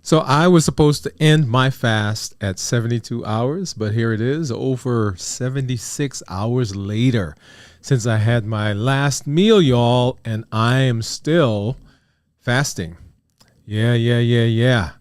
So I was supposed to end my fast at 72 hours, but here it is, over 76 hours later since I had my last meal, y'all, and I am still fasting. Yeah.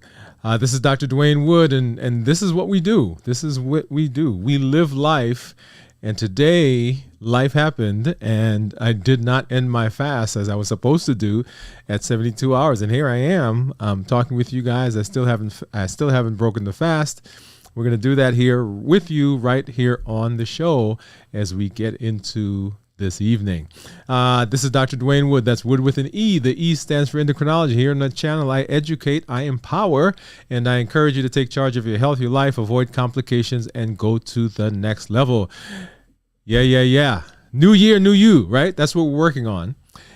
This is Dr. Dwayne Wood, and this is what we do. This is what we do. We live life, and today life happened, and I did not end my fast as I was supposed to do at 72 hours. And here I am talking with you guys. I still haven't broken the fast. We're going to do that here with you right here on the show as we get into this evening. This is Dr. Dwayne Wood. That's Wood with an E. The E stands for endocrinology. Here on the channel, I educate, I empower, and I encourage you to take charge of your health, your life, avoid complications, and go to the next level. Yeah. New year, new you, right? That's what we're working on.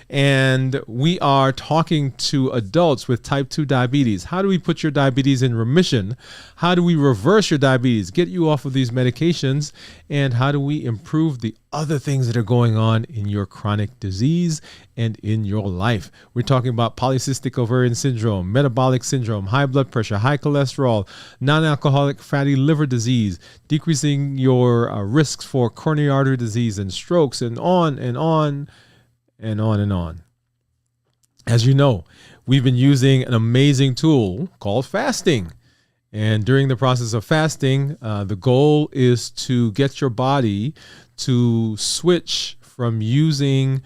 And we are talking to adults with type 2 diabetes. How do we put your diabetes in remission? How do we reverse your diabetes, get you off of these medications? And how do we improve the other things that are going on in your chronic disease and in your life? We're talking about polycystic ovarian syndrome, metabolic syndrome, high blood pressure, high cholesterol, non-alcoholic fatty liver disease, decreasing your risks for coronary artery disease and strokes, and on and on. And on and on. As you know, we've been using an amazing tool called fasting. And during the process of fasting, the goal is to get your body to switch from using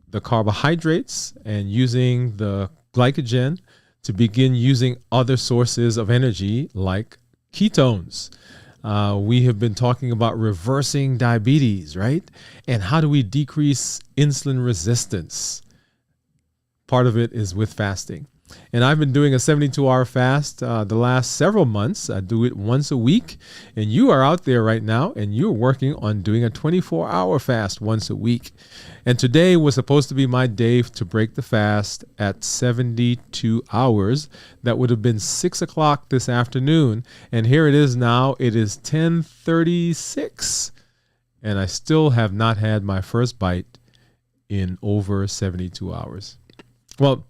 the carbohydrates and using the glycogen to begin using other sources of energy like ketones. We have been talking about reversing diabetes, right? And how do we decrease insulin resistance? Part of it is with fasting. And I've been doing a 72-hour fast the last several months. I do it once a week. And you are out there right now, and you're working on doing a 24-hour fast once a week. And today was supposed to be my day to break the fast at 72 hours. That would have been 6 o'clock this afternoon. And here it is now. It is 10:36. And I still have not had my first bite in over 72 hours. Well,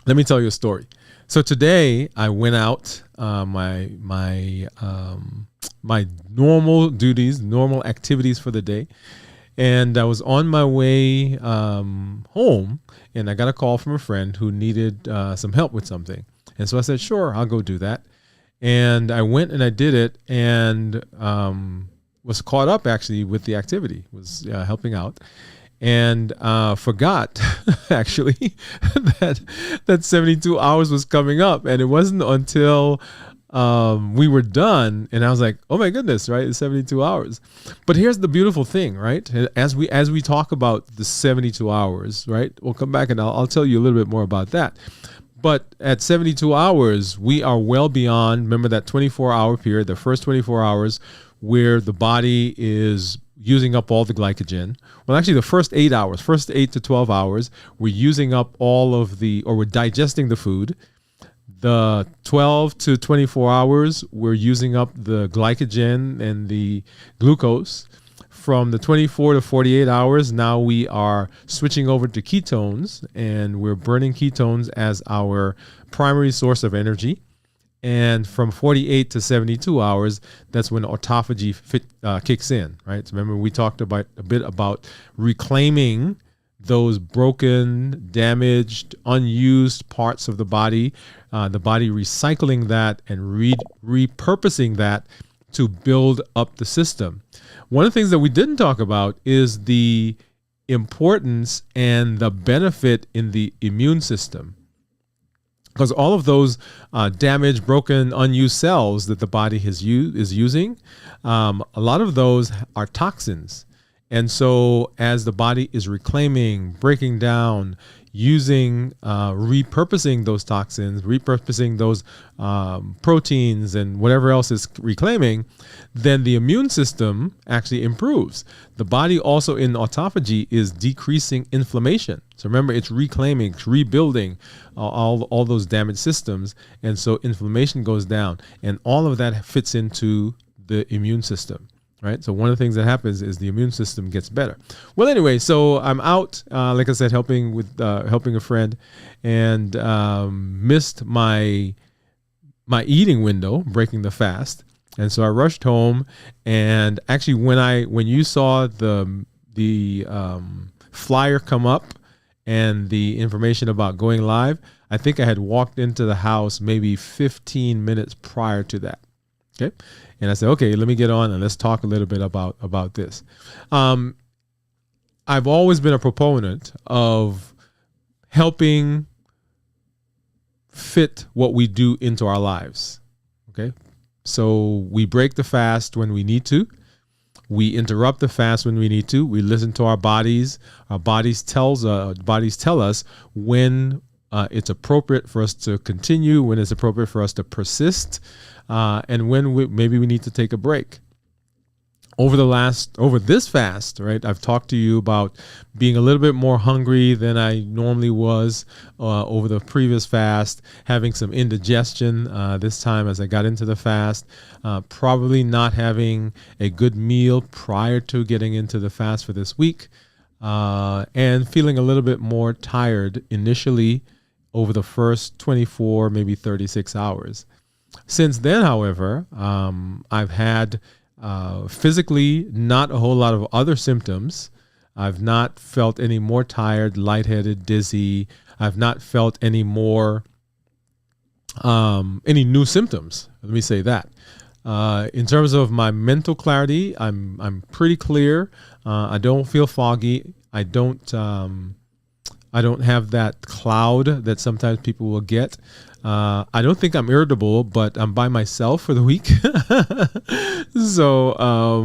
let me tell you a story. So today I went out, my normal duties, normal activities for the day. And I was on my way home, and I got a call from a friend who needed some help with something. And so I said, sure, I'll go do that. And I went and I did it, and was caught up actually with the activity, was helping out. And forgot actually that 72 hours was coming up. And it wasn't until we were done, and I was like, oh my goodness, right? It's 72 hours. But here's the beautiful thing, right? As we talk about the 72 hours, right? We'll come back and I'll tell you a little bit more about that. But at 72 hours, we are well beyond, remember that 24-hour period, the first 24 hours where the body is using up all the glycogen. Well, actually the first 8 hours, first 8 to 12 hours, we're using up we're digesting the food. The 12 to 24 hours, we're using up the glycogen and the glucose. From the 24 to 48 hours, now we are switching over to ketones, and we're burning ketones as our primary source of energy. And from 48 to 72 hours, that's when autophagy kicks in, right? So remember, we talked about a bit about reclaiming those broken, damaged, unused parts of the body recycling that and repurposing that to build up the system. One of the things that we didn't talk about is the importance and the benefit in the immune system. Because all of those damaged, broken, unused cells that the body is using, a lot of those are toxins. And so as the body is reclaiming, breaking down, using, repurposing those toxins, repurposing those proteins and whatever else is reclaiming, then the immune system actually improves. The body also in autophagy is decreasing inflammation. So remember, it's reclaiming, it's rebuilding all those damaged systems. And so inflammation goes down. And all of that fits into the immune system. Right. So one of the things that happens is the immune system gets better. Well, anyway, so I'm out, like I said, helping a friend, and missed my my eating window, breaking the fast. And so I rushed home, and actually when you saw the flyer come up and the information about going live, I think I had walked into the house maybe 15 minutes prior to that. Okay. And I said, okay, let me get on and let's talk a little bit about this. I've always been a proponent of helping fit what we do into our lives. Okay. So we break the fast when we need to. We interrupt the fast when we need to. We listen to our bodies. Our bodies tell us when it's appropriate for us to continue, when it's appropriate for us to persist, and when maybe we need to take a break. Over this fast, right? I've talked to you about being a little bit more hungry than I normally was over the previous fast, having some indigestion this time as I got into the fast, probably not having a good meal prior to getting into the fast for this week, and feeling a little bit more tired initially over the first 24, maybe 36 hours. Since then, however, I've had physically not a whole lot of other symptoms. I've not felt any more tired, lightheaded, dizzy. I've not felt any more any new symptoms. Let me say that. In terms of my mental clarity, I'm pretty clear. I don't feel foggy. I don't have that cloud that sometimes people will get. I don't think I'm irritable, but I'm by myself for the week. So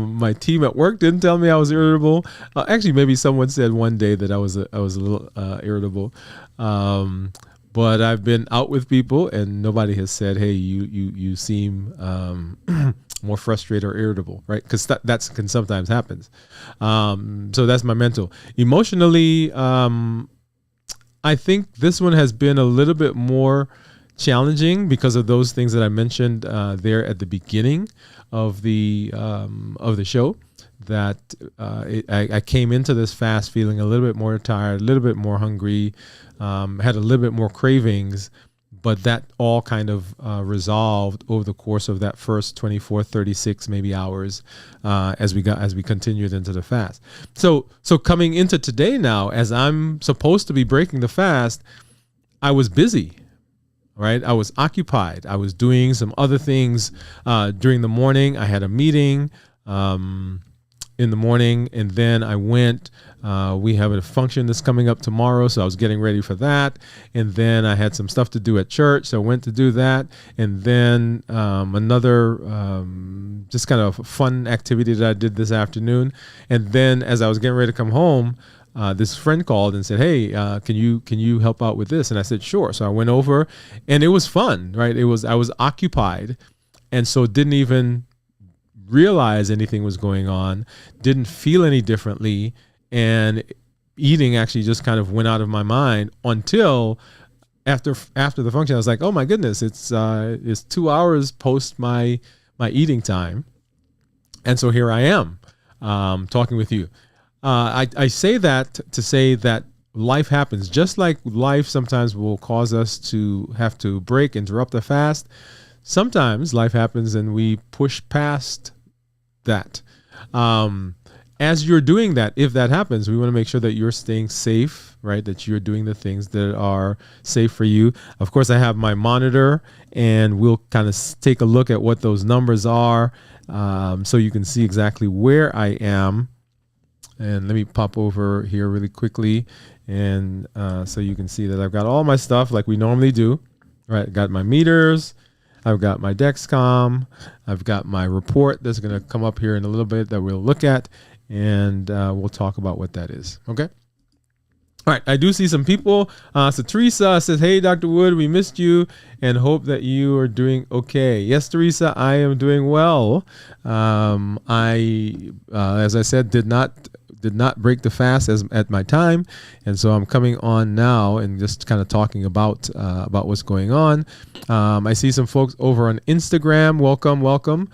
my team at work didn't tell me I was irritable. Actually, maybe someone said one day that I was a little irritable. But I've been out with people, and nobody has said, "Hey, you seem more frustrated or irritable," right? Because that can sometimes happen. So that's my mental. Emotionally, I think this one has been a little bit more challenging because of those things that I mentioned there at the beginning of the show. That I came into this fast feeling a little bit more tired, a little bit more hungry, had a little bit more cravings, but that all kind of resolved over the course of that first 24, 36 maybe hours as we continued into the fast. So coming into today now, as I'm supposed to be breaking the fast, I was busy. Right, I was occupied. I was doing some other things during the morning. I had a meeting in the morning, and then I went. We have a function that's coming up tomorrow, so I was getting ready for that. And then I had some stuff to do at church, so I went to do that. And then another just kind of fun activity that I did this afternoon. And then as I was getting ready to come home, this friend called and said, "Hey, can you help out with this?" And I said, "Sure." So I went over, and it was fun, right? I was occupied, and so didn't even realize anything was going on, didn't feel any differently, and eating actually just kind of went out of my mind until after the function. I was like, "Oh my goodness, it's 2 hours post my eating time," and so here I am talking with you. I say that to say that life happens. Just like life sometimes will cause us to have to interrupt the fast, sometimes life happens and we push past that. As you're doing that, if that happens, we want to make sure that you're staying safe, right? That you're doing the things that are safe for you. Of course, I have my monitor, and we'll kind of take a look at what those numbers are so you can see exactly where I am. And let me pop over here really quickly, and so you can see that I've got all my stuff like we normally do. Right, got my meters, I've got my Dexcom, I've got my report that's going to come up here in a little bit that we'll look at, and we'll talk about what that is. Okay. All right, I do see some people. So Teresa says, "Hey, Dr. Wood, we missed you and hope that you are doing okay." Yes, Teresa, I am doing well. As I said, did not break the fast at my time, and so I'm coming on now and just kind of talking about what's going on. I see some folks over on Instagram. Welcome.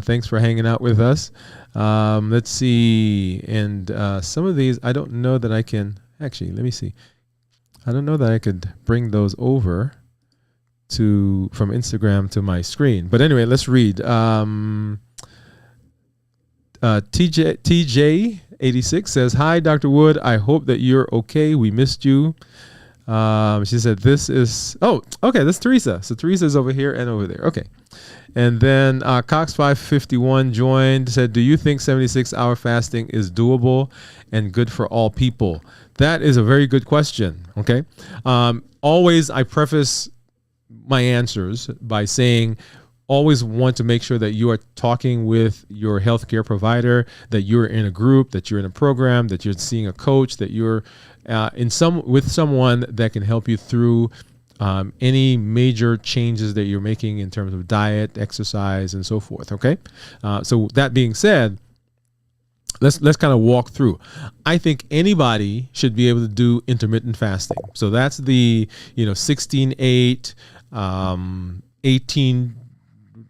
Thanks for hanging out with us. Let's see, and some of these I don't know that I can. Actually, let me see. I don't know that I could bring those over from Instagram to my screen. But anyway, let's read. TJ86 says, "Hi, Dr. Wood. I hope that you're okay. We missed you." She said, "This is." Oh, okay. That's Teresa. So Teresa's over here and over there. Okay. And then Cox551 joined, said, "Do you think 76-hour fasting is doable and good for all people?" That is a very good question. Okay. Always, I preface my answers by saying, always want to make sure that you are talking with your healthcare provider, that you're in a group, that you're in a program, that you're seeing a coach, that you're with someone that can help you through any major changes that you're making in terms of diet, exercise, and so forth. Okay. So that being said, let's kind of walk through. I think anybody should be able to do intermittent fasting. So that's the 16-8,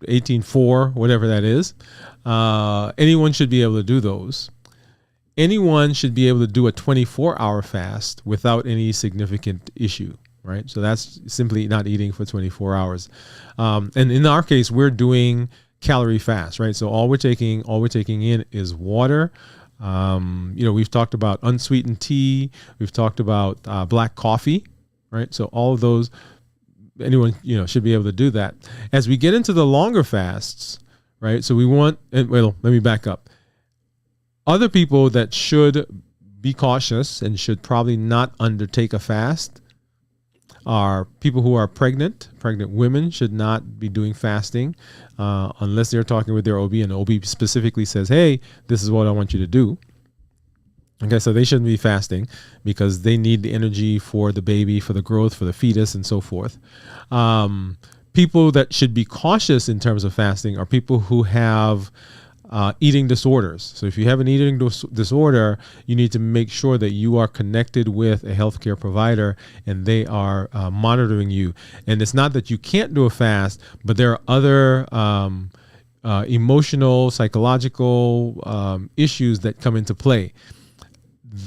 18-4, whatever that is. Anyone should be able to do those. Anyone should be able to do a 24-hour fast without any significant issue, right? So that's simply not eating for 24 hours. And in our case, we're doing calorie fast, right? So all we're taking in is water. We've talked about unsweetened tea. We've talked about black coffee, right? So all of those, anyone should be able to do that. As we get into the longer fasts, right? So let me back up. Other people that should be cautious and should probably not undertake a fast are people who are pregnant. Pregnant women should not be doing fasting unless they're talking with their OB, and OB specifically says, "Hey, this is what I want you to do." Okay, so they shouldn't be fasting because they need the energy for the baby, for the growth, for the fetus, and so forth. People that should be cautious in terms of fasting are people who have eating disorders. So if you have an eating disorder, you need to make sure that you are connected with a healthcare provider and they are monitoring you. And it's not that you can't do a fast, but there are other emotional, psychological issues that come into play.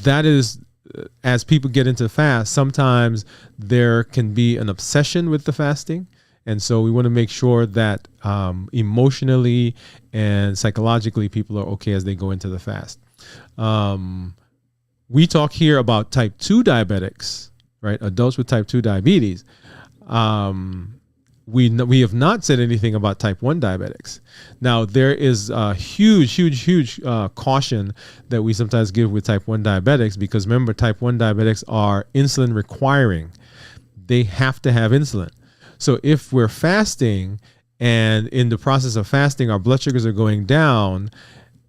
That is, as people get into fast, sometimes there can be an obsession with the fasting. And so we want to make sure that emotionally and psychologically people are okay as they go into the fast. We talk here about type 2 diabetics, right? Adults with type 2 diabetes. We have not said anything about type 1 diabetics. Now, there is a huge caution that we sometimes give with type 1 diabetics because remember, type 1 diabetics are insulin requiring. They have to have insulin. So if we're fasting and in the process of fasting, our blood sugars are going down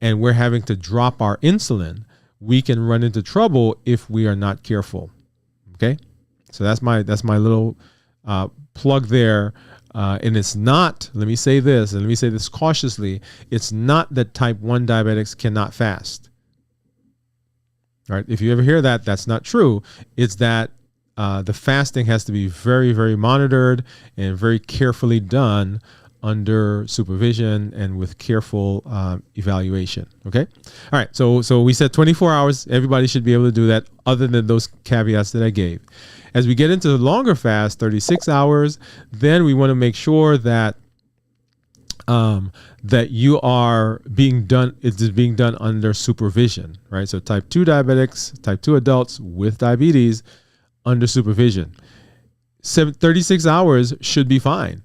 and we're having to drop our insulin, we can run into trouble if we are not careful. Okay. So that's my little plug there. And it's not, let me say this, and let me say this cautiously, it's not that type 1 diabetics cannot fast. All right. If you ever hear that, that's not true. It's that the fasting has to be very, very monitored and very carefully done under supervision and with careful evaluation. Okay. All right. So we said 24 hours. Everybody should be able to do that other than those caveats that I gave. As we get into the longer fast, 36 hours, then we want to make sure that that you are being done, it's being done under supervision, right? So type 2 diabetics, type 2 adults with diabetes, under supervision. 36 hours should be fine.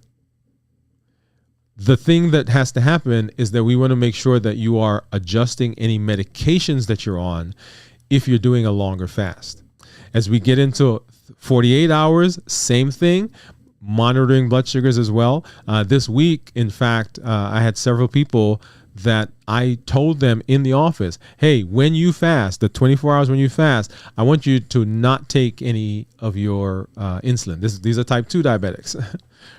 The thing that has to happen is that we want to make sure that you are adjusting any medications that you're on if you're doing a longer fast. As we get into 48 hours, same thing, monitoring blood sugars as well. This week, in fact, I had several people that I told them in the office, hey, when you fast, the 24 hours when you fast, I want you to not take any of your insulin. These are type 2 diabetics,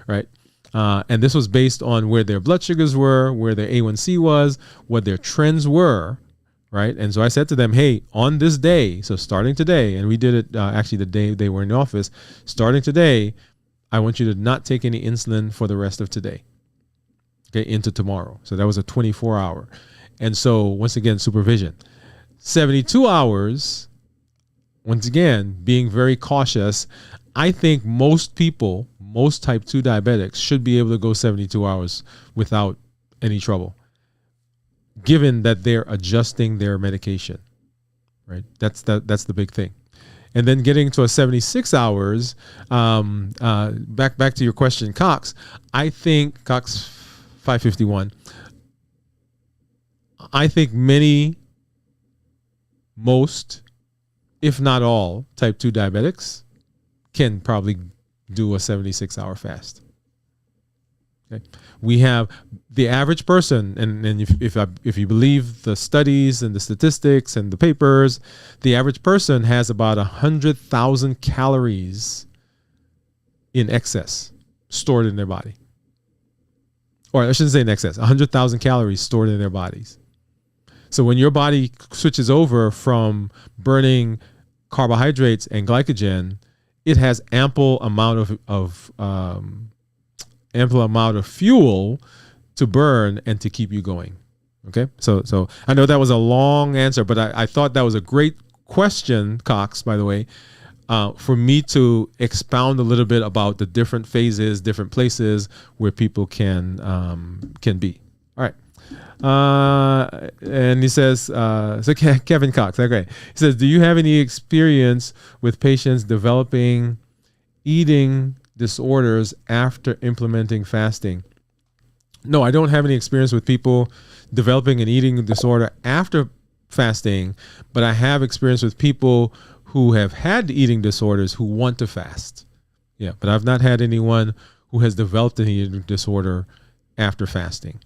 right? And this was based on where their blood sugars were, where their A1C was, what their trends were, right? And so I said to them, hey, on this day, so starting today, and we did it actually the day they were in the office, starting today, I want you to not take any insulin for the rest of today. Okay, into tomorrow. So that was a 24-hour. And so once again, supervision. 72 hours, once again, being very cautious. I think most people most type 2 diabetics should be able to go 72 hours without any trouble, given that they're adjusting their medication, right? That's the big thing. And then getting to a 76 hours, back to your question, Cox, I think, Cox 551, I think most, if not all, type 2 diabetics can probably do a 76-hour fast. Okay. We have the average person, and if you believe the studies and the statistics and the papers, the average person has about 100,000 calories in excess stored in their body. Or I shouldn't say in excess, 100,000 calories stored in their bodies. So when your body switches over from burning carbohydrates and glycogen, it has ample amount of fuel to burn and to keep you going. Okay, so I know that was a long answer, but I thought that was a great question, Cox, by the way, for me to expound a little bit about the different phases, different places where people can be. All right. And he says, so Kevin Cox, okay. He says, do you have any experience with patients developing eating disorders after implementing fasting? No, I don't have any experience with people developing an eating disorder after fasting, but I have experience with people who have had eating disorders who want to fast. Yeah, but I've not had anyone who has developed an eating disorder after fasting.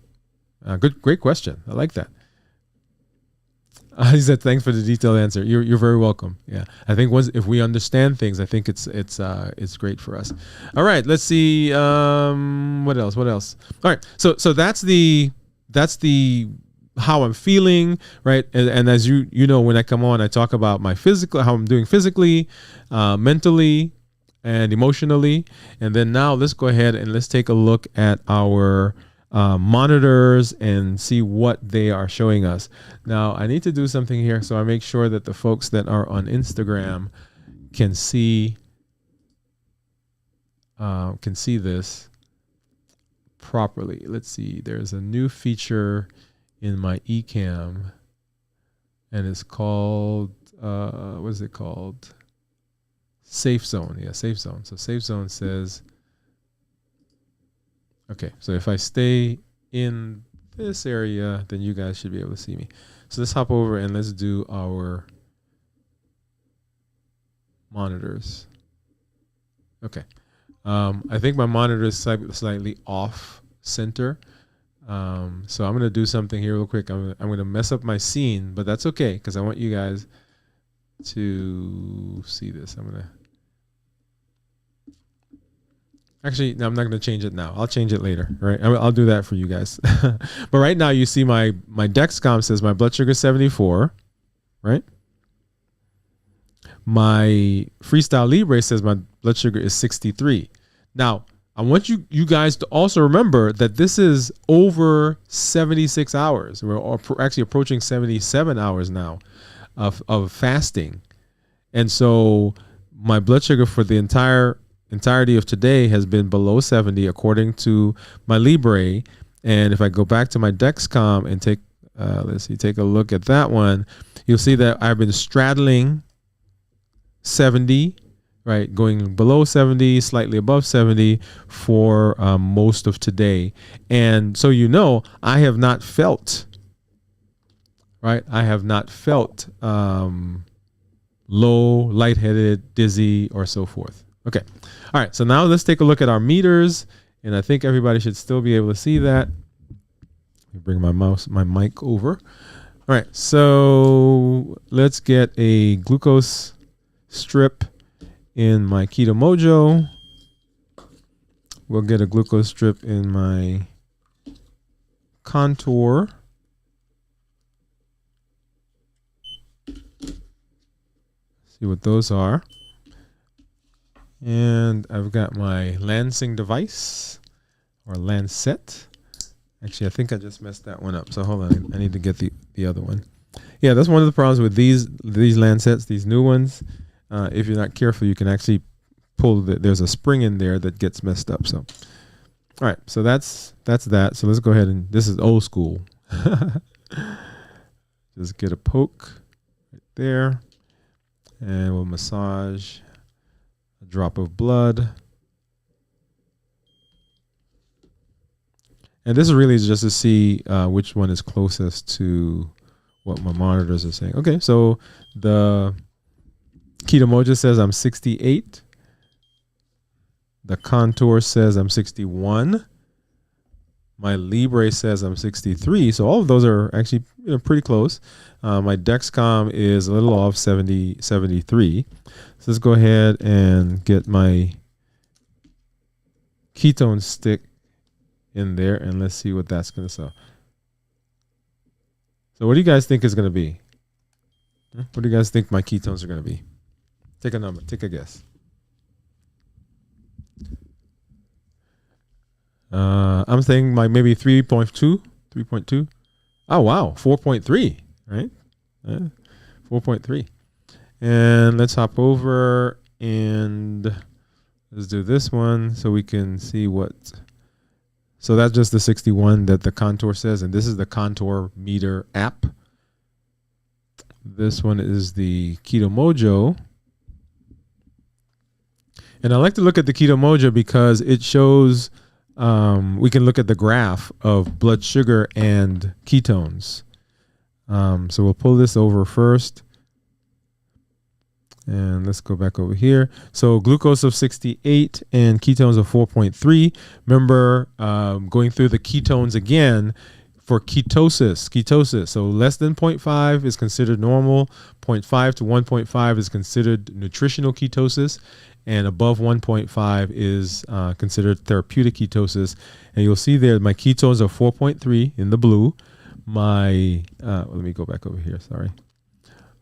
Great question. I like that. He said, "Thanks for the detailed answer." You're very welcome. Yeah, I think if we understand things, I think it's great for us. All right, let's see. What else? All right, so that's the how I'm feeling, right? And as you know, when I come on, I talk about my physical, how I'm doing physically, mentally, and emotionally. And then now let's go ahead and let's take a look at our monitors and see what they are showing us. Now, I need to do something here so I make sure that the folks that are on Instagram can see this properly. Let's see. There's a new feature in my Ecamm, and it's called what is it called? Safe Zone. Yeah, Safe Zone. So Safe Zone says, okay, so if I stay in this area, then you guys should be able to see me. So let's hop over and let's do our monitors. Okay. I think my monitor is slightly off center. So I'm going to do something here real quick. I'm going to mess up my scene, but that's okay because I want you guys to see this. Actually, no, I'm not going to change it now. I'll change it later, right? I'll do that for you guys. But right now, you see my Dexcom says my blood sugar is 74, right? My Freestyle Libre says my blood sugar is 63. Now, I want you guys to also remember that this is over 76 hours. We're actually approaching 77 hours now of fasting. And so my blood sugar for the entirety of today has been below 70 according to my Libre. And if I go back to my Dexcom and take a look at that one, you'll see that I've been straddling 70, right, going below 70, slightly above 70 for most of today. And so I have not felt low, lightheaded, dizzy, or so forth. Okay. All right. So now let's take a look at our meters. And I think everybody should still be able to see that. Let me bring my mic over. All right. So let's get a glucose strip in my Keto Mojo. We'll get a glucose strip in my Contour. See what those are. And I've got my Lansing device or Lancet. Actually, I think I just messed that one up. So hold on, I need to get the other one. Yeah, that's one of the problems with these Lancets, these new ones. If you're not careful, you can actually there's a spring in there that gets messed up. So, all right, so that's that. So let's go ahead and this is old school. Just get a poke right there, and we'll massage a drop of blood. And this is really just to see which one is closest to what my monitors are saying. Okay, so the Keto Mojo says I'm 68. The Contour says I'm 61. My Libre says I'm 63. So all of those are actually pretty close. My Dexcom is a little off, 73. So let's go ahead and get my ketone stick in there, and let's see what that's going to say. So what do you guys think is going to be? What do you guys think my ketones are going to be? Take a number. Take a guess. I'm saying like maybe 3.2. Oh, wow. 4.3, right? 4.3. And let's hop over and let's do this one so we can see what. So that's just the 61 that the Contour says. And this is the Contour Meter app. This one is the Keto Mojo. And I like to look at the Keto Mojo because it shows we can look at the graph of blood sugar and ketones. So we'll pull this over first. And let's go back over here. So glucose of 68 and ketones of 4.3. Remember, going through the ketones again for ketosis. So less than 0.5 is considered normal. 0.5 to 1.5 is considered nutritional ketosis. And above 1.5 is considered therapeutic ketosis. And you'll see there my ketones are 4.3 in the blue. My, let me go back over here, sorry.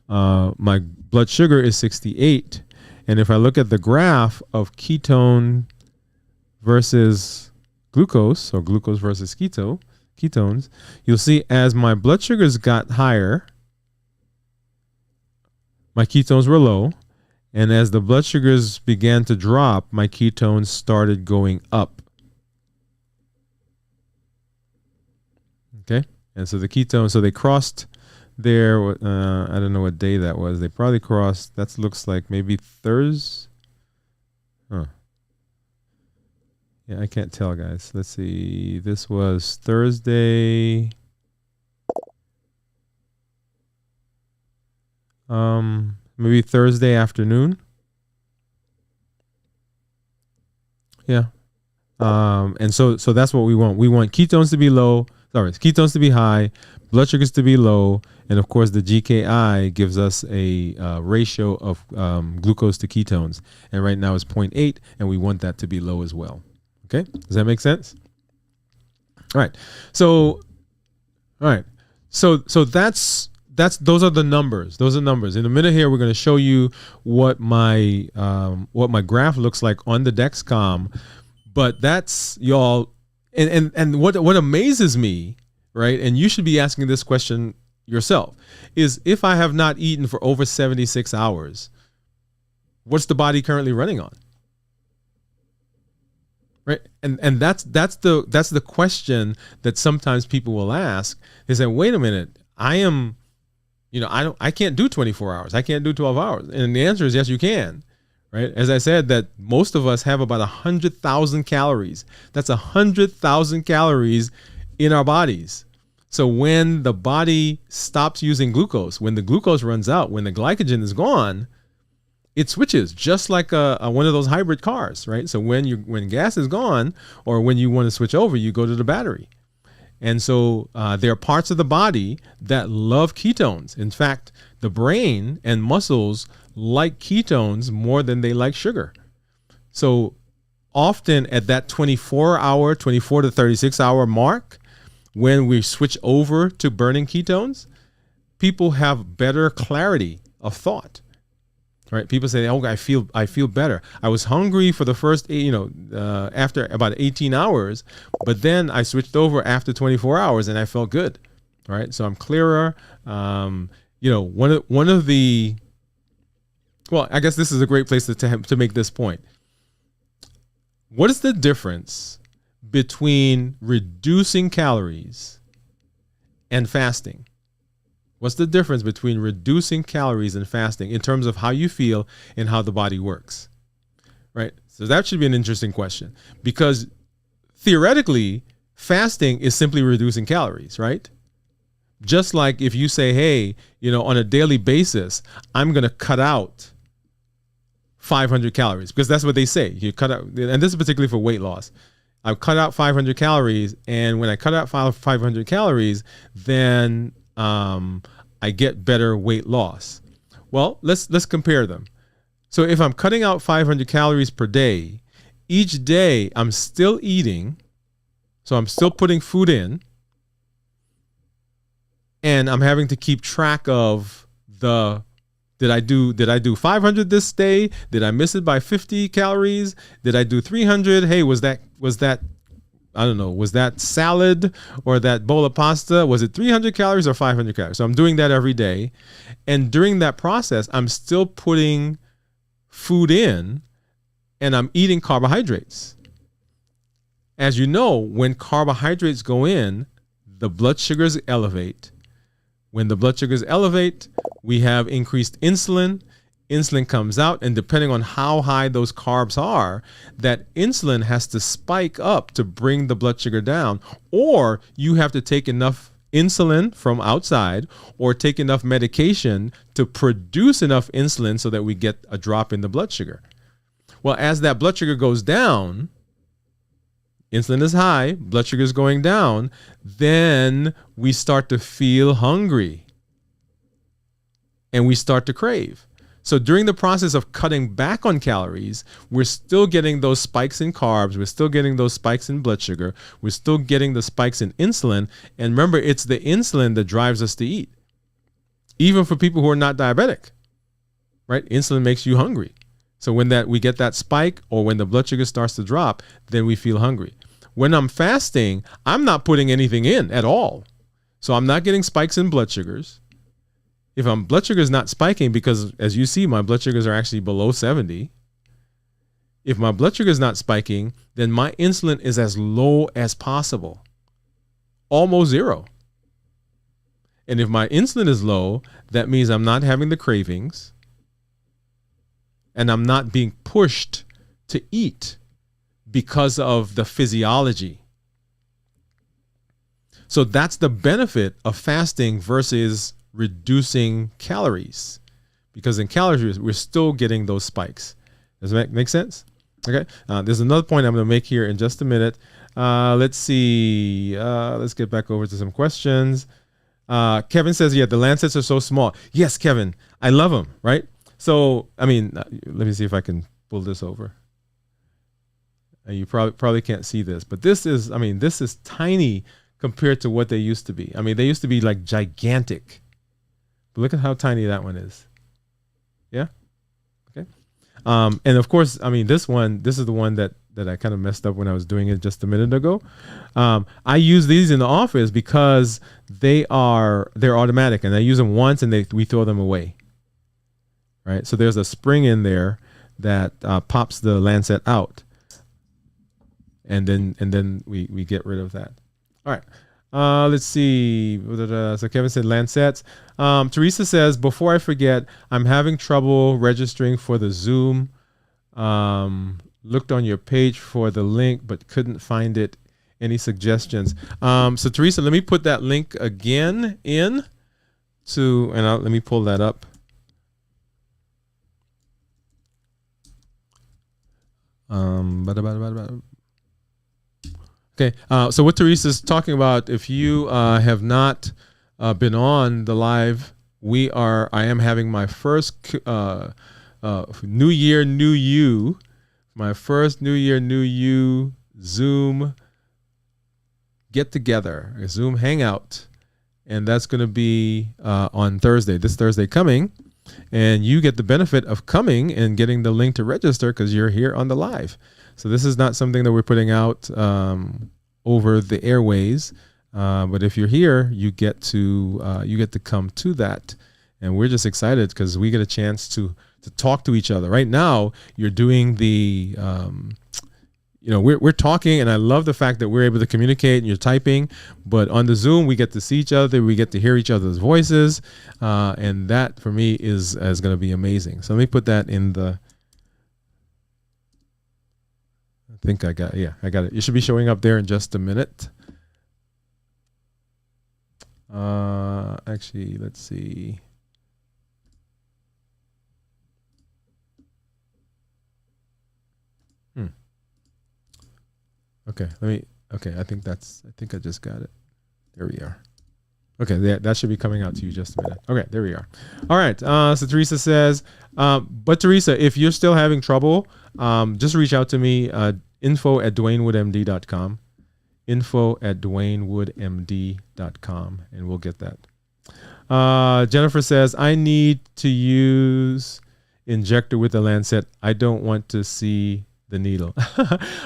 My blood sugar is 68. And if I look at the graph of ketone versus glucose, or glucose versus ketones, you'll see as my blood sugars got higher, my ketones were low. And as the blood sugars began to drop, my ketones started going up. Okay? And so the ketones, so they crossed there. I don't know what day that was. They probably crossed. That looks like maybe Thursday. Huh. Yeah, I can't tell, guys. Let's see. This was Thursday. Maybe Thursday afternoon. Yeah. And so that's what we want. We want ketones to be low. Sorry, ketones to be high, blood sugars to be low, and of course the GKI gives us a ratio of glucose to ketones, and right now it's 0.8, and we want that to be low as well. Okay, does that make sense? All right. So that's those are the numbers. Those are numbers. In a minute here, we're going to show you what my graph looks like on the Dexcom, but that's y'all. And what amazes me, right? And you should be asking this question yourself, is if I have not eaten for over 76 hours, what's the body currently running on? Right? And that's the question that sometimes people will ask. They say, wait a minute, I can't do 24 hours. I can't do 12 hours. And the answer is yes, you can. Right? As I said, that most of us have about 100,000 calories. That's 100,000 calories in our bodies. So when the body stops using glucose, when the glucose runs out, when the glycogen is gone, it switches just like one of those hybrid cars, right? So when gas is gone, or when you want to switch over, you go to the battery. And so there are parts of the body that love ketones. In fact, the brain and muscles like ketones more than they like sugar. So often at that 24 to 36 hour mark, when we switch over to burning ketones, people have better clarity of thought. Right? People say, "Oh, I feel better. I was hungry for the first, after about 18 hours, but then I switched over after 24 hours and I felt good." Right? So I'm clearer. One of the, well, I guess this is a great place to make this point. What is the difference between reducing calories and fasting? What's the difference between reducing calories and fasting in terms of how you feel and how the body works? Right? So that should be an interesting question, because theoretically, fasting is simply reducing calories, right? Just like if you say, hey, on a daily basis, I'm going to cut out 500 calories, because that's what they say. You cut out, and this is particularly for weight loss. I cut out 500 calories, and when I cut out 500 calories, then I get better weight loss. Well, let's compare them. So if I'm cutting out 500 calories per day, each day I'm still eating, so I'm still putting food in, and I'm having to keep track of did I do 500 this day? Did I miss it by 50 calories? Did I do 300? Hey, was that I don't know, was that salad or that bowl of pasta? Was it 300 calories or 500 calories? So I'm doing that every day. And during that process, I'm still putting food in and I'm eating carbohydrates. As you know, when carbohydrates go in, the blood sugars elevate. When the blood sugars elevate, we have increased insulin. Insulin comes out, and depending on how high those carbs are, that insulin has to spike up to bring the blood sugar down, or you have to take enough insulin from outside or take enough medication to produce enough insulin so that we get a drop in the blood sugar. Well, as that blood sugar goes down, insulin is high, blood sugar is going down, then we start to feel hungry and we start to crave. So during the process of cutting back on calories, we're still getting those spikes in carbs. We're still getting those spikes in blood sugar. We're still getting the spikes in insulin. And remember, it's the insulin that drives us to eat. Even for people who are not diabetic, right? Insulin makes you hungry. So when we get that spike, or when the blood sugar starts to drop, then we feel hungry. When I'm fasting, I'm not putting anything in at all. So I'm not getting spikes in blood sugars. If my blood sugar is not spiking, because as you see, my blood sugars are actually below 70. If my blood sugar is not spiking, then my insulin is as low as possible, almost zero. And if my insulin is low, that means I'm not having the cravings and I'm not being pushed to eat because of the physiology. So that's the benefit of fasting versus reducing calories, because in calories we're still getting those spikes. Does that make sense? Okay. There's another point I'm going to make here in just a minute. Let's see. Let's get back over to some questions. Kevin says, yeah, the Lancets are so small. Yes, Kevin, I love them. Right. So, I mean, let me see if I can pull this over. You probably can't see this, but this is tiny compared to what they used to be. I mean, they used to be like gigantic. But look at how tiny that one is. Yeah. Okay. And of course, I mean, this is the one that I kind of messed up when I was doing it just a minute ago. I use these in the office because they're automatic, and I use them once and we throw them away. Right. So there's a spring in there that pops the Lancet out. And then we get rid of that. All right. Let's see. So Kevin said Lancets. Teresa says, before I forget, I'm having trouble registering for the Zoom. Looked on your page for the link, but couldn't find it. Any suggestions? So Teresa, let me put that link again let me pull that up. Okay, so what Teresa's talking about, if you have not been on the live, I am having my first New Year, New You, my first New Year, New You Zoom get together, a Zoom hangout, and that's going to be on Thursday, this Thursday coming, and you get the benefit of coming and getting the link to register because you're here on the live. So this is not something that we're putting out over the airways, but if you're here, you get to come to that, and we're just excited because we get a chance to talk to each other. Right now, you're doing the we're talking, and I love the fact that we're able to communicate and you're typing, but on the Zoom, we get to see each other. We get to hear each other's voices. And that for me is going to be amazing. So let me put that in the, I think I got it. It should be showing up there in just a minute. Actually, let's see. Okay, I think I just got it. There we are. Okay, that should be coming out to you just a minute. Okay, there we are. All right, so Teresa says, but Teresa, if you're still having trouble, just reach out to me, info@dwaynewoodmd.com, info@dwaynewoodmd.com, and we'll get that. Jennifer says, I need to use injector with the Lancet. I don't want to see the needle.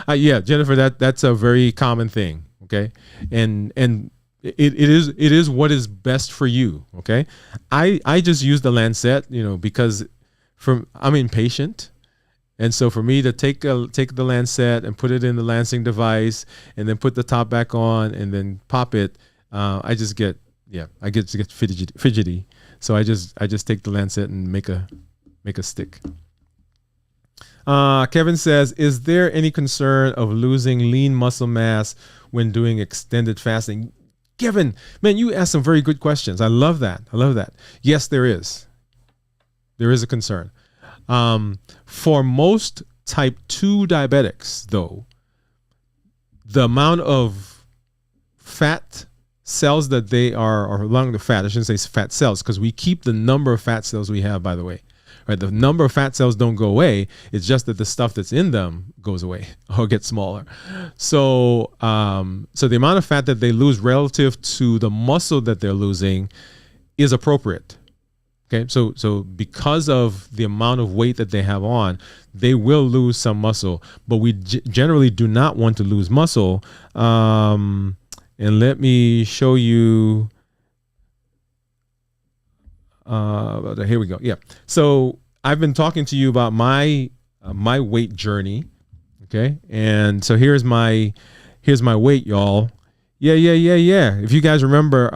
Yeah, Jennifer, that's a very common thing. Okay. And it is what is best for you. Okay. I just use the Lancet, because I'm impatient. And so for me to take the Lancet and put it in the lancing device and then put the top back on and then pop it, I get fidgety. So I just take the Lancet and make a stick. Kevin says, is there any concern of losing lean muscle mass when doing extended fasting? Kevin, man, you asked some very good questions. I love that. Yes, there is. There is a concern. For most type 2 diabetics, though, the amount of fat cells that they are along the fat, I shouldn't say fat cells, because we keep the number of fat cells we have, by the way. Right, the number of fat cells don't go away. It's just that the stuff that's in them goes away or gets smaller. So, so the amount of fat that they lose relative to the muscle that they're losing is appropriate. Okay, so because of the amount of weight that they have on, they will lose some muscle, but we generally do not want to lose muscle. And let me show you. Here we go. Yeah. So I've been talking to you about my weight journey. Okay. And so here's my weight, y'all. Yeah. If you guys remember,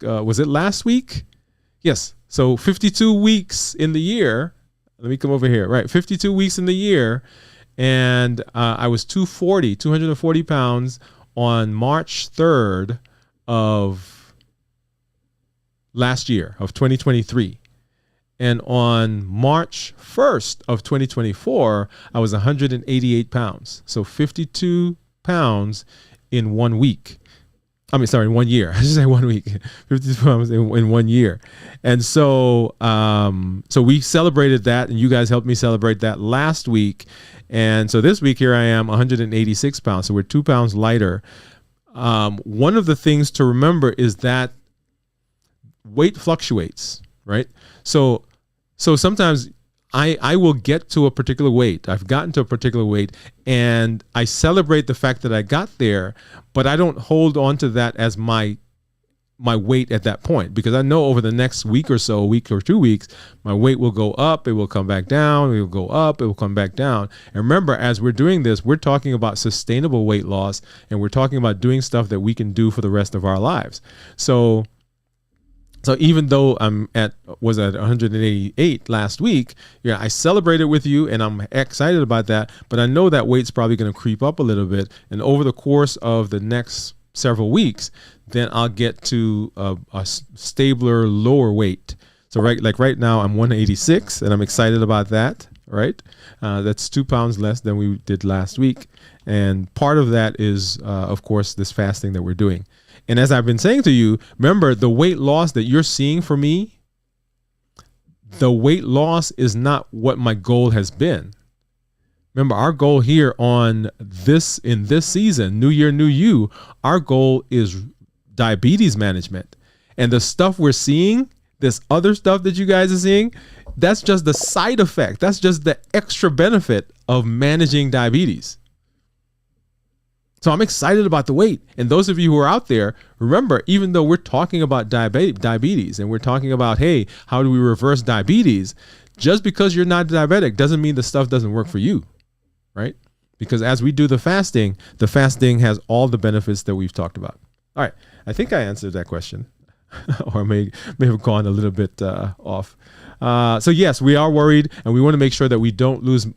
was it last week? Yes. So 52 weeks in the year. Let me come over here. Right. 52 weeks in the year. And I was 240 pounds on March 3rd of last year of 2023. And on March 1st of 2024, I was 188 pounds. So 52 pounds in 1 week. In 1 year. I should say 1 week. 52 pounds in 1 year. And so, so we celebrated that, and you guys helped me celebrate that last week. And so this week here I am, 186 pounds. So we're 2 pounds lighter. One of the things to remember is that weight fluctuates, right? So sometimes I will get to a particular weight. I've gotten to a particular weight and I celebrate the fact that I got there, but I don't hold on to that as my weight at that point, because I know over the next week or so, a week or 2 weeks, my weight will go up, it will come back down, it will go up, it will come back down. And remember, as we're doing this, we're talking about sustainable weight loss, and we're talking about doing stuff that we can do for the rest of our lives. So even though was at 188 last week, yeah, I celebrated with you and I'm excited about that, but I know that weight's probably going to creep up a little bit. And over the course of the next several weeks, then I'll get to a stabler, lower weight. So right now I'm 186 and I'm excited about that, right? That's 2 pounds less than we did last week. And part of that is, of course, this fasting that we're doing. And as I've been saying to you, remember, the weight loss that you're seeing for me, the weight loss is not what my goal has been. Remember, our goal here in this season, New Year, New You, our goal is diabetes management. And the stuff we're seeing, this other stuff that you guys are seeing, that's just the side effect. That's just the extra benefit of managing diabetes. So I'm excited about the weight. And those of you who are out there, remember, even though we're talking about diabetes and we're talking about, hey, how do we reverse diabetes? Just because you're not diabetic doesn't mean the stuff doesn't work for you, right? because as we do the fasting has all the benefits that we've talked about. All right, I think I answered that question, or may have gone a little bit off. So yes, we are worried, and we want to make sure that we don't lose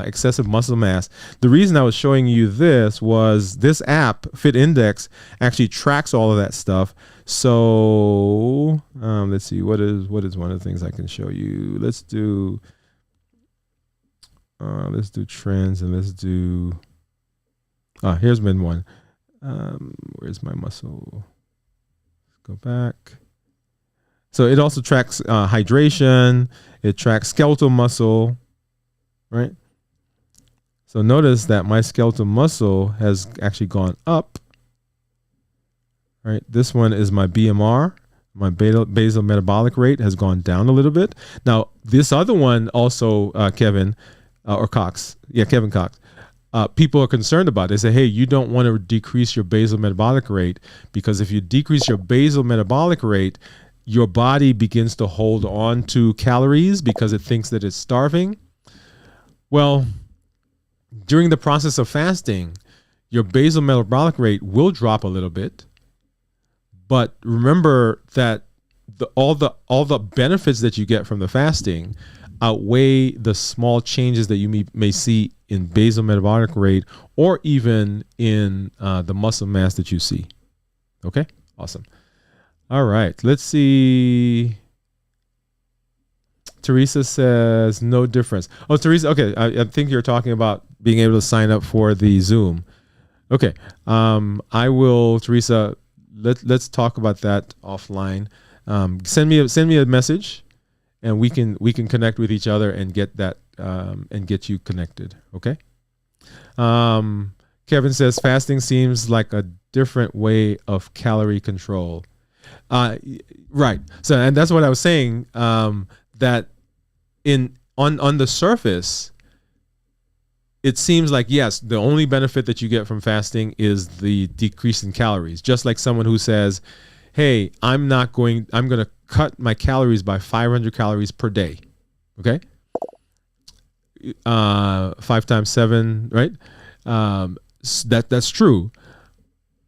excessive muscle mass. The reason I was showing you this was this app, Fit Index, actually tracks all of that stuff. So let's see, what is one of the things I can show you? Let's do trends, and let's do. Here's been one. Where's my muscle? Go back. So it also tracks hydration. It tracks skeletal muscle, right? So notice that my skeletal muscle has actually gone up, right? This one is my BMR. My basal metabolic rate has gone down a little bit. Now, this other one also, Kevin Cox. People are concerned about it. They say, hey, you don't want to decrease your basal metabolic rate, because if you decrease your basal metabolic rate, your body begins to hold on to calories because it thinks that it's starving. Well, during the process of fasting, your basal metabolic rate will drop a little bit. But remember that all the benefits that you get from the fasting outweigh the small changes that you may see in basal metabolic rate, or even in the muscle mass that you see. Okay, awesome. All right, let's see. Teresa says no difference. Oh, Teresa, okay, I think you're talking about being able to sign up for the Zoom. Okay, I will, Teresa. Let's talk about that offline. Send me a message, and we can connect with each other and get that and get you connected. Okay. Kevin says fasting seems like a different way of calorie control. Right. So, and that's what I was saying. That on the surface, it seems like, yes, the only benefit that you get from fasting is the decrease in calories. Just like someone who says, hey, I'm going to cut my calories by 500 calories per day. Okay. 5 times 7, right? That's true.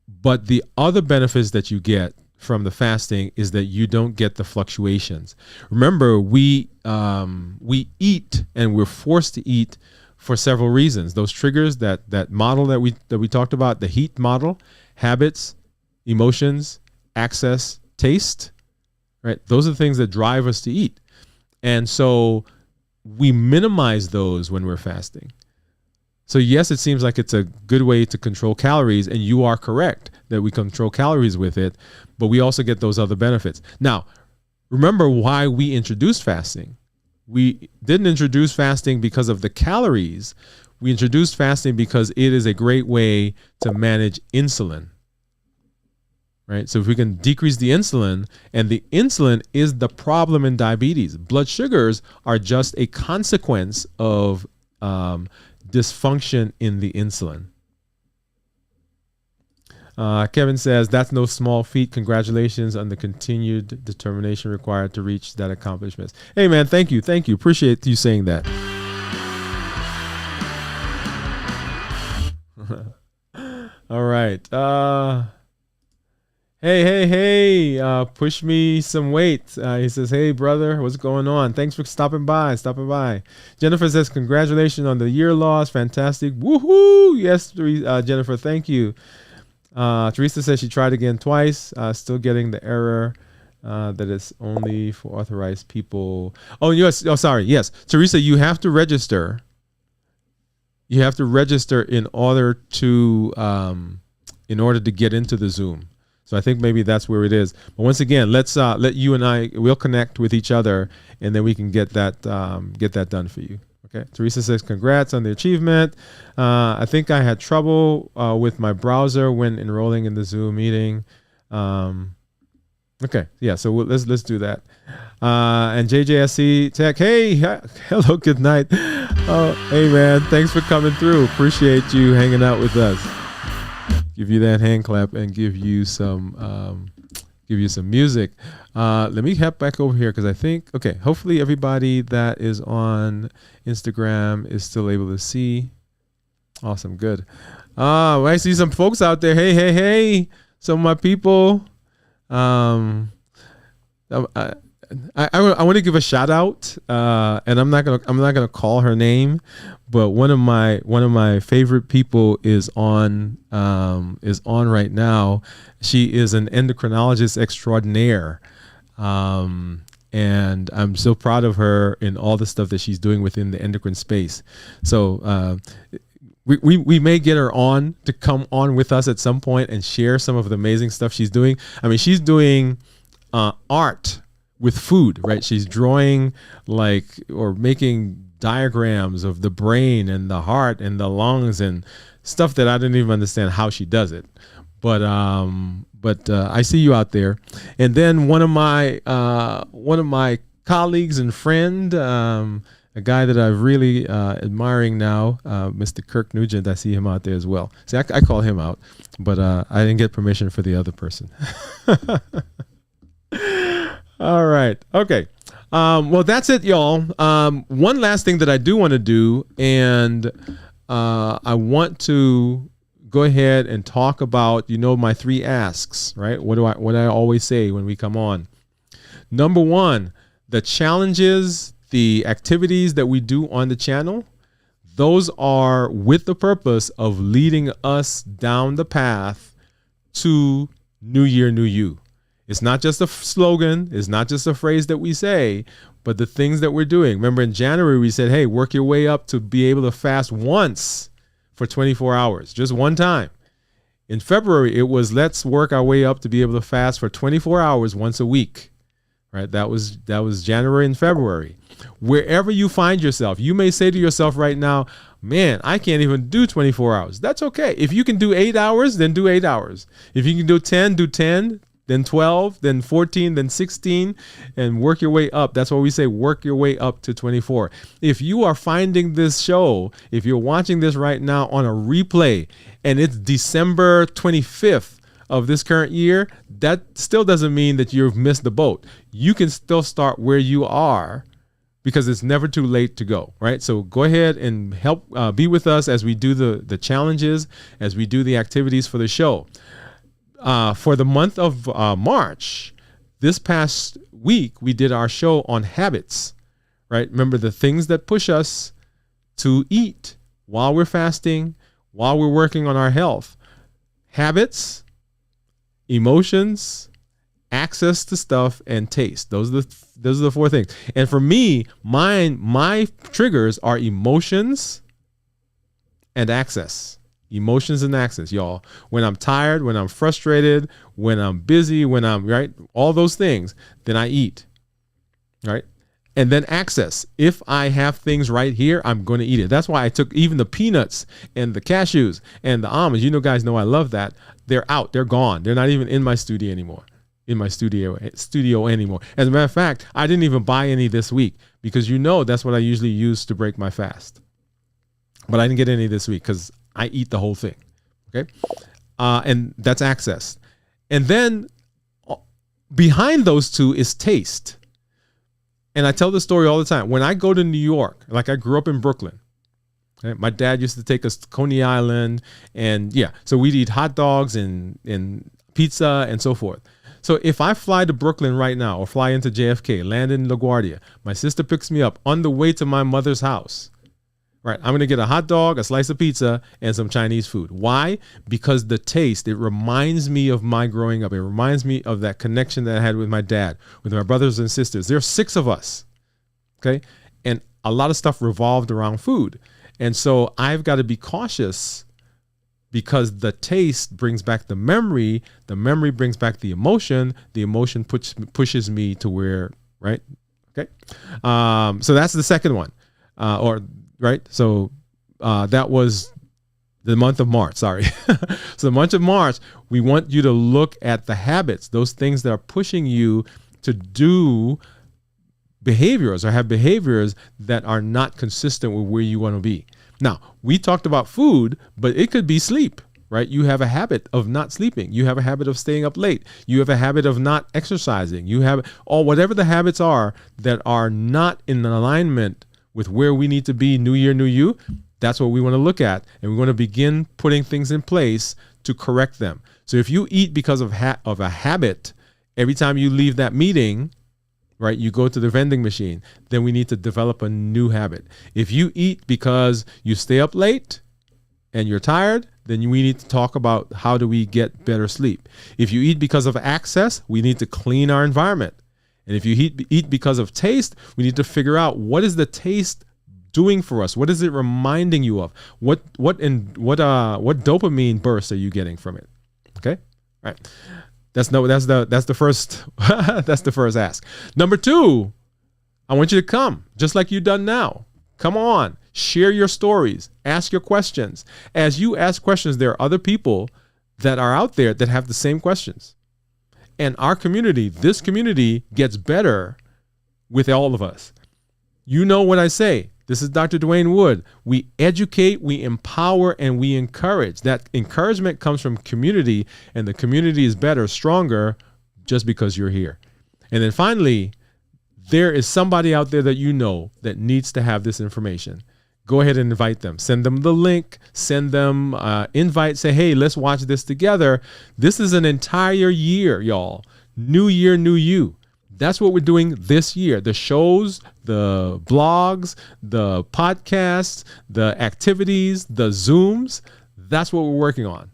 But the other benefits that you get from the fasting is that you don't get the fluctuations. Remember, we eat, and we're forced to eat for several reasons. Those triggers, that model that we talked about, the HEAT model, habits, emotions, access, taste, right? Those are the things that drive us to eat. And so we minimize those when we're fasting. So yes, it seems like it's a good way to control calories, and you are correct that we control calories with it, but we also get those other benefits. Now, remember why we introduced fasting. We didn't introduce fasting because of the calories. We introduced fasting because it is a great way to manage insulin, right? So if we can decrease the insulin, and the insulin is the problem in diabetes. Blood sugars are just a consequence of dysfunction in the insulin. Kevin says, that's no small feat. Congratulations on the continued determination required to reach that accomplishment. Hey, man, thank you. Thank you. Appreciate you saying that. All right. Hey, push me some weight. He says, hey, brother, what's going on? Thanks for stopping by. Jennifer says, congratulations on the year loss. Fantastic. Woohoo. Yes, Jennifer, thank you. Teresa says she tried again twice, still getting the error that it's only for authorized people. Oh, yes. Oh, sorry. Yes. Teresa, you have to register. You have to register in order to get into the Zoom. So I think maybe that's where it is. But once again, let's let you and we'll connect with each other, and then we can get that done for you. Okay. Teresa says, congrats on the achievement. I think I had trouble with my browser when enrolling in the Zoom meeting. Okay. Yeah. So let's do that. And JJSC Tech, hey, hello, good night. Oh, hey, man. Thanks for coming through. Appreciate you hanging out with us. Give you that hand clap and give you some music. Let me head back over here because I think, okay, hopefully everybody that is on Instagram is still able to see. Awesome. Good. I see some folks out there. Hey, hey, hey. Some of my people. Um, I, I want to give a shout out, and I'm not gonna call her name, but one of my favorite people is on right now. She is an endocrinologist extraordinaire, and I'm so proud of her in all the stuff that she's doing within the endocrine space. So we may get her on to come on with us at some point and share some of the amazing stuff she's doing. I mean, she's doing art with food, right? She's drawing or making diagrams of the brain and the heart and the lungs and stuff that I didn't even understand how she does it. But I see you out there. And then one of my colleagues and friend, a guy that I'm really admiring now, Mr. Kirk Nugent. I see him out there as well. See, I call him out, but I didn't get permission for the other person. All right. Okay. Well, that's it, y'all. One last thing that I do want to do, and I want to go ahead and talk about, my 3 asks, right? What I always say when we come on. Number 1, the challenges, the activities that we do on the channel, those are with the purpose of leading us down the path to New Year, New You. It's not just a slogan. It's not just a phrase that we say, but the things that we're doing. Remember in January, we said, hey, work your way up to be able to fast once for 24 hours, just one time. In February, it was let's work our way up to be able to fast for 24 hours once a week. Right? That was January and February. Wherever you find yourself, you may say to yourself right now, man, I can't even do 24 hours. That's okay. If you can do 8 hours, then do 8 hours. If you can do 10, do 10. Then 12, then 14, then 16, and work your way up. That's why we say work your way up to 24. If you are finding this show, if you're watching this right now on a replay, and it's December 25th of this current year, that still doesn't mean that you've missed the boat. You can still start where you are because it's never too late to go, right? So go ahead and help be with us as we do the challenges, as we do the activities for the show. For the month of March, this past week, we did our show on habits, right? Remember the things that push us to eat while we're fasting, while we're working on our health. Habits, emotions, access to stuff, and taste. Those are the 4 things. And for me, my triggers are emotions and access. Emotions and access, y'all. When I'm tired, when I'm frustrated, when I'm busy, when I'm right, all those things, then I eat, right? And then access. If I have things right here, I'm going to eat it. That's why I took even the peanuts and the cashews and the almonds. Guys know I love that. They're out. They're gone. They're not even in my studio anymore. Studio anymore. As a matter of fact, I didn't even buy any this week because that's what I usually use to break my fast. But I didn't get any this week because I eat the whole thing, okay? And that's access. And then behind those 2 is taste. And I tell this story all the time. When I go to New York, like I grew up in Brooklyn, okay? My dad used to take us to Coney Island, and so we'd eat hot dogs and pizza and so forth. So if I fly to Brooklyn right now or fly into JFK, land in LaGuardia, my sister picks me up on the way to my mother's house. Right, I'm going to get a hot dog, a slice of pizza, and some Chinese food. Why? Because the taste, it reminds me of my growing up. It reminds me of that connection that I had with my dad, with my brothers and sisters. There are 6 of us, okay? And a lot of stuff revolved around food. And so I've got to be cautious because the taste brings back the memory brings back the emotion pushes me to where, right? Okay. So that's the second one. Right. So that was the month of March. Sorry. So the month of March, we want you to look at the habits, those things that are pushing you to do behaviors or have behaviors that are not consistent with where you want to be. Now, we talked about food, but it could be sleep, right? You have a habit of not sleeping. You have a habit of staying up late. You have a habit of not exercising. You have whatever the habits are that are not in alignment with where we need to be, New Year, New You, That's what we want to look at. And we want to begin putting things in place to correct them. So if you eat because of a habit, every time you leave that meeting, right, you go to the vending machine, then we need to develop a new habit. If you eat because you stay up late and you're tired, then we need to talk about how do we get better sleep. If you eat because of access, we need to clean our environment. And if you eat because of taste, we need to figure out what is the taste doing for us? What is it reminding you of? What dopamine bursts are you getting from it? Okay? All right. That's the first that's the first ask. Number 2, I want you to come just like you've done now. Come on, share your stories, ask your questions. As you ask questions, there are other people that are out there that have the same questions. And our community, this community gets better with all of us. You know what I say. This is Dr. Dwayne Wood. We educate, we empower, and we encourage. That encouragement comes from community, and the community is better, stronger, just because you're here. And then finally, there is somebody out there that you know that needs to have this information. Go ahead and invite them. Send them the link. Send them invite. Say, hey, let's watch this together. This is an entire year, y'all. New year, new you. That's what we're doing this year. The shows, the blogs, the podcasts, the activities, the Zooms. That's what we're working on.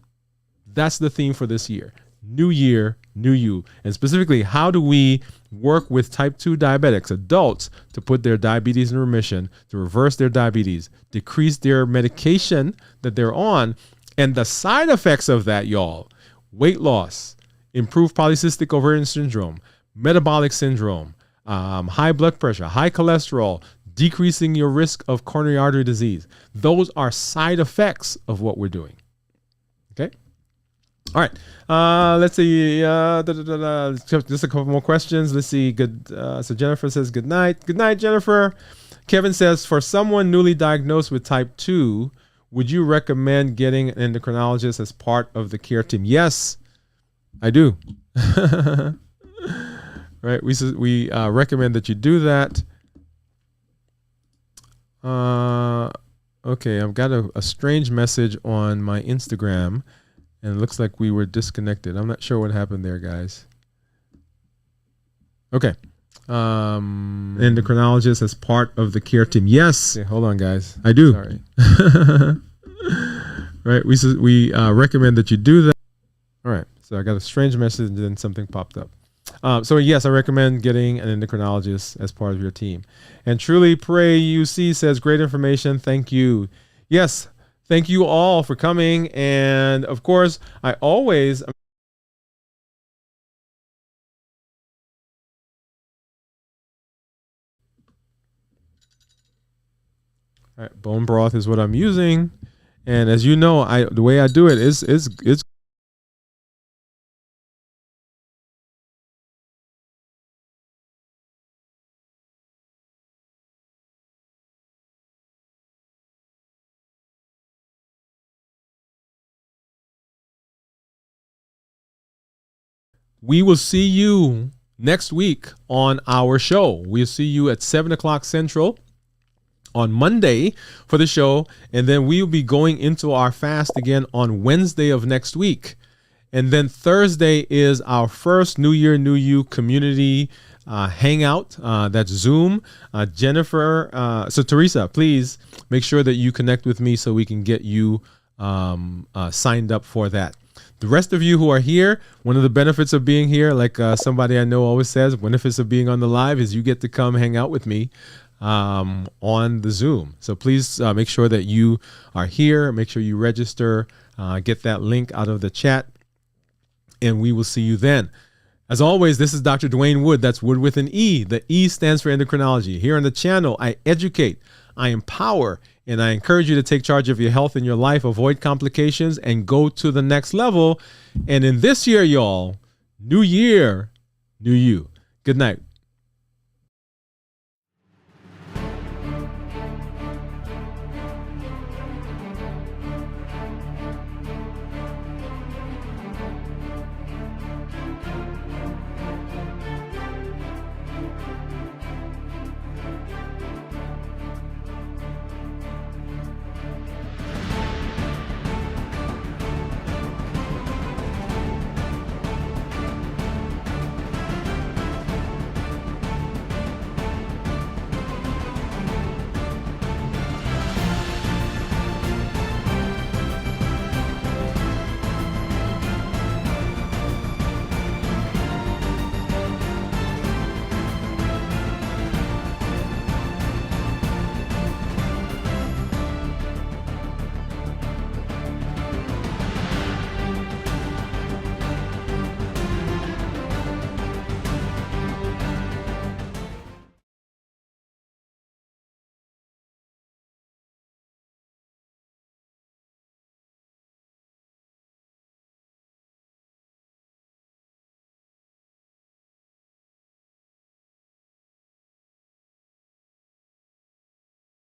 That's the theme for this year. New year, new you. And specifically, how do we work with type 2 diabetics, adults, to put their diabetes in remission, to reverse their diabetes, decrease their medication that they're on, and the side effects of that, y'all: weight loss, improved polycystic ovarian syndrome, metabolic syndrome, high blood pressure, high cholesterol, decreasing your risk of coronary artery disease. Those are side effects of what we're doing. Okay? All right. Let's see. Just a couple more questions. Let's see. Good. So Jennifer says good night. Good night, Jennifer. Kevin says, for someone newly diagnosed with type 2, would you recommend getting an endocrinologist as part of the care team? Yes, I do. Right. We recommend that you do that. Okay. I've got a strange message on my Instagram, and it looks like we were disconnected. I'm not sure what happened there, guys. Okay. Endocrinologist as part of the care team. Yes. Okay, hold on, guys. I do. Sorry. Right. We recommend that you do that. All right. So I got a strange message and then something popped up. So yes, I recommend getting an endocrinologist as part of your team. And Truly Pray UC says, great information. Thank you. Yes. Thank you all for coming. And of course, I always... All right, bone broth is what I'm using. And as you know, the way I do it is we will see you next week on our show. We'll see you at 7 o'clock Central on Monday for the show. And then we'll be going into our fast again on Wednesday of next week. And then Thursday is our first New Year, New You community hangout. That's Zoom. Jennifer, so Teresa, please make sure that you connect with me so we can get you signed up for that. The rest of you who are here, one of the benefits of being here, like somebody I know always says, benefits of being on the live is you get to come hang out with me on the Zoom. So please make sure that you are here. Make sure you register, get that link out of the chat, and we will see you then. As always, this is Dr. Dwayne Wood. That's Wood with an E. The E stands for endocrinology. Here on the channel, I educate, I empower, and I encourage you to take charge of your health and your life, avoid complications, and go to the next level. And in this year, y'all, new year, new you. Good night.